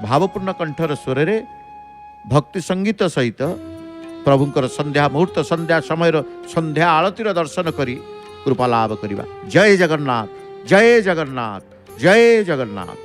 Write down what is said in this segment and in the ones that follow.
भावपूर्ण कंठर स्वर रे भक्ति संगीत सहित प्रभुंकर संध्या मुहूर्त संध्या समय संध्या आळतीर दर्शन करी कृपा लाभ करिबा। जय जगन्नाथ, जय जगन्नाथ, जय जगन्नाथ।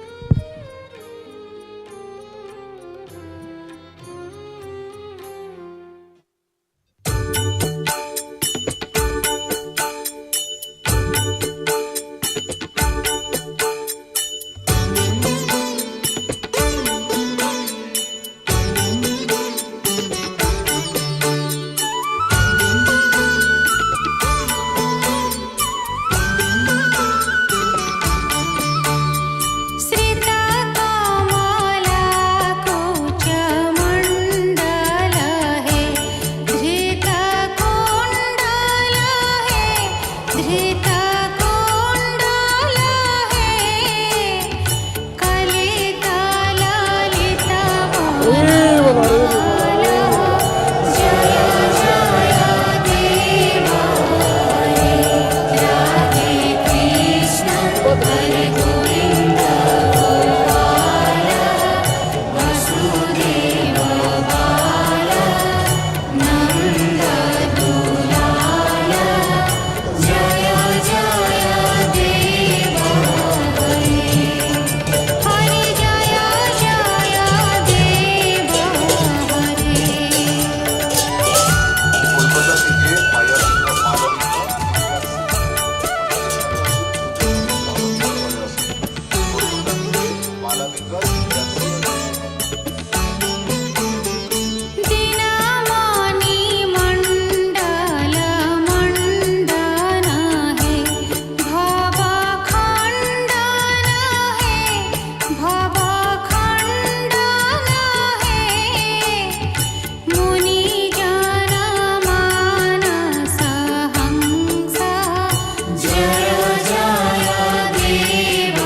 जय जय देव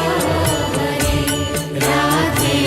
हरे राधे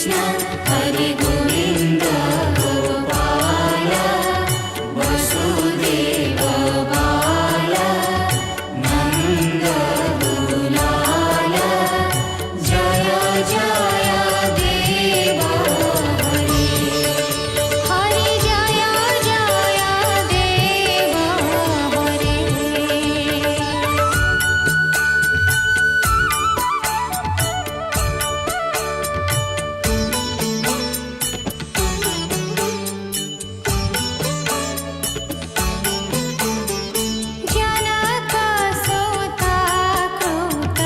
कृष्ण हरे गोविन्द गोपाल वसुदेव बाल नन्द दुलाल जय जय देव हरे हरे जय जय देव हरे जनक सोता कृत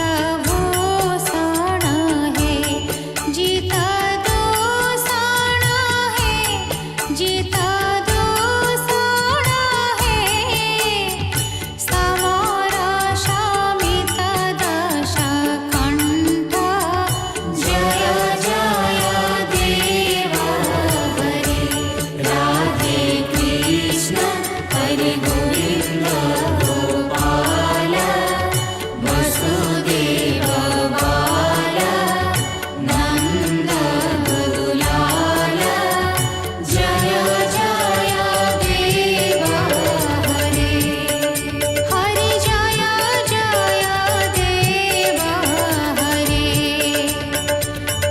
भूषण है जीता दूषण है जीता दूषण है समर शमित दश कंठ जय जय देव हरे राधे कृष्ण हरे गोविन्द गोपाल वसुदेव बाल नन्द दुलाल जय जय देव हरे हरे जय जय देव हरे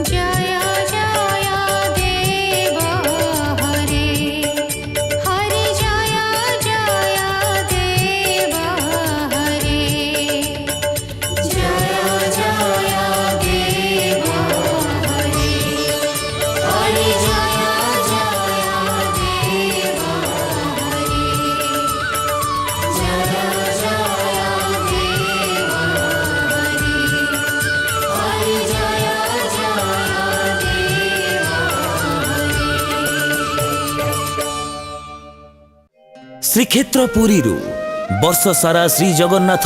जय जय देव हरे हरे जय जय देव हरे जय जय देव हरे हरे जय जय देव हरे जय जय देव हरे हरे जय जय देव हरे श्रीक्षेत्र पुरी वर्ष सारा श्री जगन्नाथ